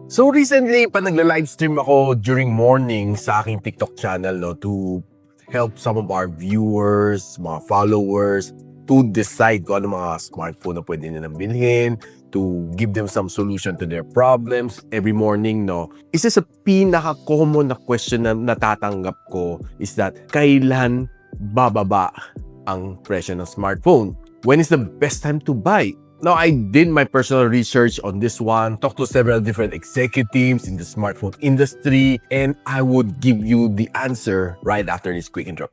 So recently, pa nagla-livestream ako during morning sa aking TikTok channel to help some of our viewers, mga followers, to decide kung ano mga smartphone na pwede nilang bilhin, to give them some solution to their problems every morning, Isa sa pinaka-common na question na natatanggap ko is that kailan bababa ang presyo ng smartphone? When is the best time to buy? Now, I did my personal research on this one, talked to several different executives in the smartphone industry, and I would give you the answer right after this quick intro.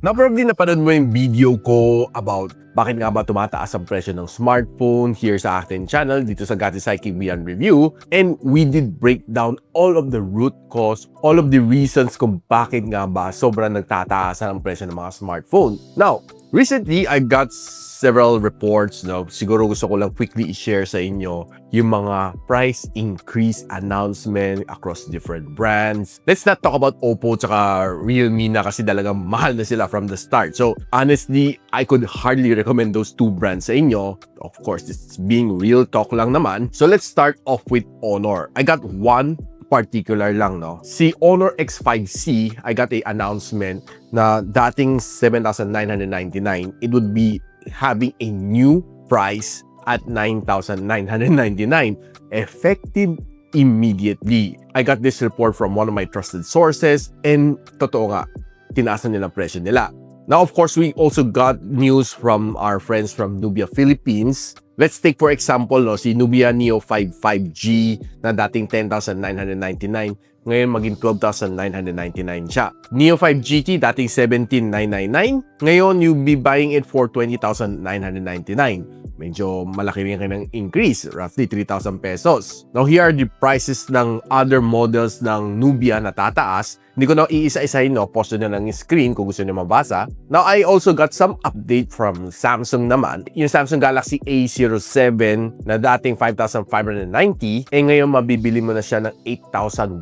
Now, probably napanood mo yung video ko about bakit nga ba tumataas ang presyo ng smartphone here sa ating channel dito sa Gati Psychic Beyond Review. And we did break down all of the root cause, all of the reasons kung bakit nga ba sobrang nagtataas ang presyo ng mga smartphone. Now, recently, I got several reports, siguro gusto ko lang quickly i-share sa inyo yung mga price increase announcement across different brands. Let's not talk about Oppo tsaka Realme na kasi talagang mahal na sila from the start. So, honestly, I could hardly recommend those two brands sa inyo. Of course, it's being real talk lang naman. So, let's start off with Honor. I got one particular lang, Si Honor X5C, I got a announcement na dating 7,999, it would be having a new price at 9,999, effective immediately. I got this report from one of my trusted sources, and totoo nga, tinaasan nila presyo nila. Now, of course, we also got news from our friends from Nubia Philippines. Let's take for example, si Nubia Neo 5 5G na dating 10,999, ngayon maging 12,999 siya. Neo 5 GT dating 17,999, ngayon you'll be buying it for 20,999. Medyo malaki rin kanyang increase, roughly 3,000 pesos. Now, here are the prices ng other models ng Nubia na tataas. Hindi ko na iisa-isahin, post na lang yung screen kung gusto niyo mabasa. Now, I also got some update from Samsung naman. Yung Samsung Galaxy A07 na dating 5,590, ngayon mabibili mo na siya ng 8,100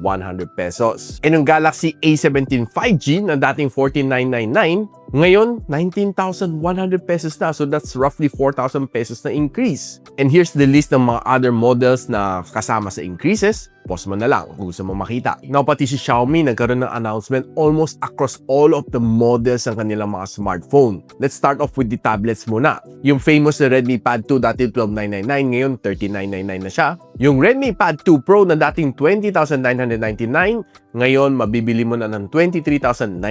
pesos. And yung Galaxy A17 5G na dating 14,999, ngayon, 19,100 pesos na. So, that's roughly 4,000 pesos na increase. And here's the list ng mga other models na kasama sa increases. Pause mo na lang kung gusto mo makita. Now, pati si Xiaomi nagkaroon ng announcement almost across all of the models ng kanilang mga smartphone. Let's start off with the tablets muna. Yung famous na Redmi Pad 2 dati 12,999, ngayon 13,999 na siya. Yung Redmi Pad 2 Pro na dating 20,999, ngayon mabibili mo na ng 23,999.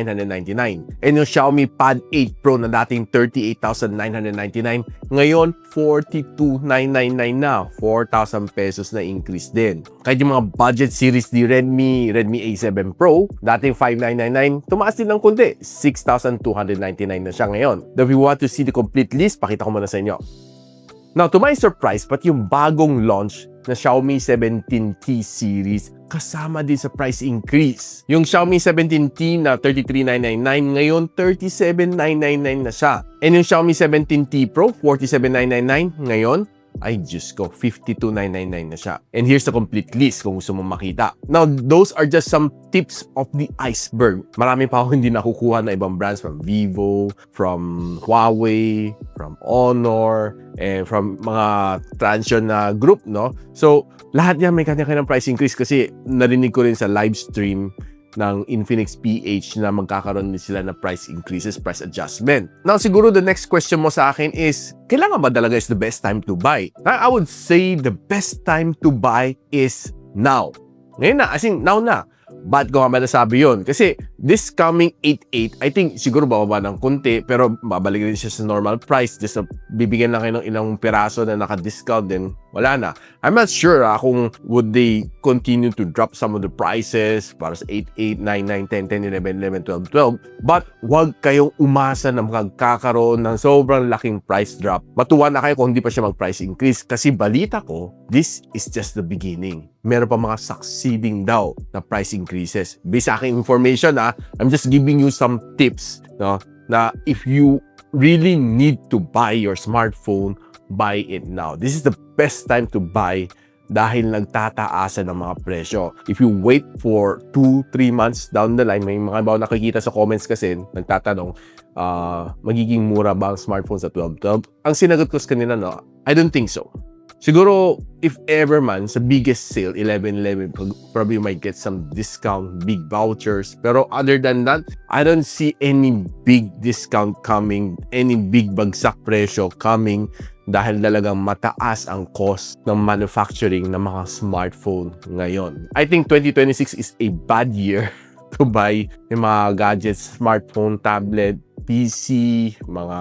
And yung Xiaomi Pad 8 Pro na dating 38,999, ngayon 42,999 na. 4,000 pesos na increase din. Kahit yung mga budget series ni Redmi A7 Pro, dating 5,999, tumaas din ng kundi. 6,299 na siya ngayon. If you want to see the complete list, pakita ko muna sa inyo. Now, to my surprise, pati yung bagong launch na Xiaomi 17T series kasama din sa price increase. Yung Xiaomi 17T na 33,999, ngayon 37,999 na siya. And yung Xiaomi 17T Pro, 47,999, ngayon, ay Diyos ko, 52,999 na siya. And here's the complete list kung gusto mong makita. Now, those are just some tips of the iceberg. Marami pa ako hindi nakukuha na ibang brands from Vivo, from Huawei, from Honor, and from mga Transsion na group, So, lahat yan may kanya-kanyang price increase kasi narinig ko rin sa live stream ng Infinix PH na magkakaroon din sila na price increases, price adjustment. Now, siguro the next question mo sa akin is, kailangan ba talaga is the best time to buy? I would say the best time to buy is now. Ngayon na, as in now na. Ba't ko nga masasabi yun? Kasi this coming 8/8, I think siguro bababa ng konti, pero babalik din siya sa normal price. Just bibigyan lang kayo ng ilang piraso na naka-discount din, wala na. I'm not sure kung would they continue to drop some of the prices para sa 8/8, 9/9, 10/10, 11/11, 12/12. But huwag kayong umasa na magkakaroon ng sobrang laking price drop. Matuwa na kayo kung hindi pa siya mag-price increase kasi balita ko, this is just the beginning. Meron pa mga succeeding daw na price increases. Based sa aking information, I'm just giving you some tips, na if you really need to buy your smartphone, buy it now. This is the best time to buy dahil nagtataasan ng mga presyo. If you wait for 2-3 months down the line, may mga iba nakikita sa comments kasi nagtatanong, magiging mura ba ang smartphone sa 1212? Ang sinagot ko sa kanila, no, I don't think so. Siguro, if ever man, sa biggest sale, 11/11, probably you might get some discount, big vouchers. Pero other than that, I don't see any big discount coming, any big bagsak presyo coming dahil talagang mataas ang cost ng manufacturing ng mga smartphone ngayon. I think 2026 is a bad year to buy yung mga gadgets, smartphone, tablet, PC, mga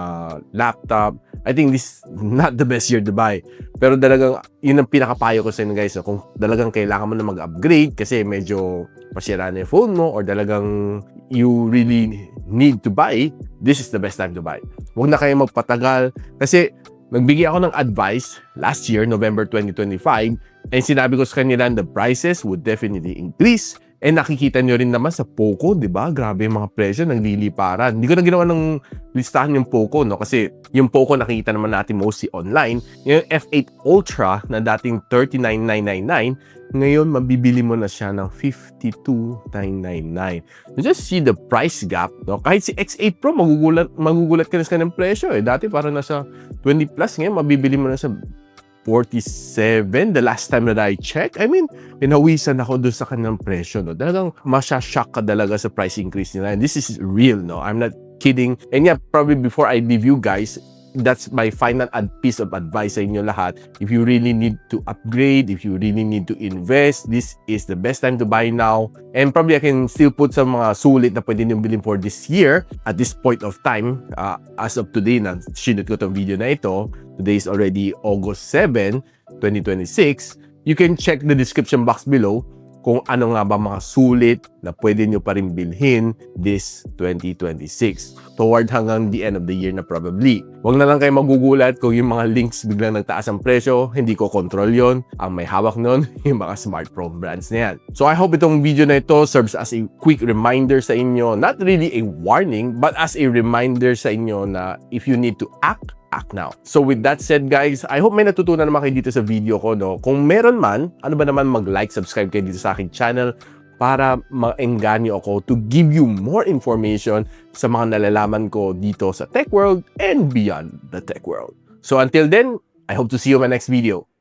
laptop. I think this is not the best year to buy. Pero talagang, yun ang pinakapayo ko sa inyo guys. So, kung talagang kailangan mo na mag-upgrade kasi medyo pasira na yung phone mo or talagang you really need to buy, this is the best time to buy. Huwag na kayo magpatagal kasi nagbigay ako ng advice last year, November 2025, and sinabi ko sa kanila the prices would definitely increase. And nakikita nyo rin naman sa Poco, di ba? Grabe yung mga presyo, nagliliparan. Hindi ko na ginawa ng listahan yung Poco, no? Kasi yung Poco nakikita naman natin mostly online. Yung F8 Ultra na dating 39,999, ngayon mabibili mo na siya ng 52,999. Just see the price gap, no? Kahit si X8 Pro, magugulat ka na sa kanyang presyo, eh. Dati parang nasa 20 plus, ngayon mabibili mo na sa 47 the last time that I checked. I mean, pinawisan ako doon sa kanilang presyo, no? Talagang masya-shock ka talaga sa price increase nila. And this is real, no? I'm not kidding. And yeah, probably before I leave you guys, that's my final piece of advice sa inyo lahat. If you really need to upgrade, if you really need to invest, this is the best time to buy now. And probably I can still put some mga sulit na pwede nyo bilhin for this year at this point of time. As of today, na sinut ko tong video na ito. Today is already August 7, 2026. You can check the description box below kung ano nga ba mga sulit na pwede nyo pa rin bilhin this 2026 toward hanggang the end of the year na probably. Huwag na lang kayo magugulat kung yung mga links biglang nagtaas ang presyo, hindi ko control yon. Ang may hawak nun, yung mga smartphone brands na yan. So I hope itong video na ito serves as a quick reminder sa inyo, not really a warning, but as a reminder sa inyo na if you need to act now. So with that said guys, I hope may natutunan naman kayo dito sa video ko, no? Kung meron man, ano ba naman mag-like, subscribe kayo dito sa aking channel para ma-engganyo ako to give you more information sa mga nalalaman ko dito sa tech world and beyond the tech world. So until then, I hope to see you in my next video.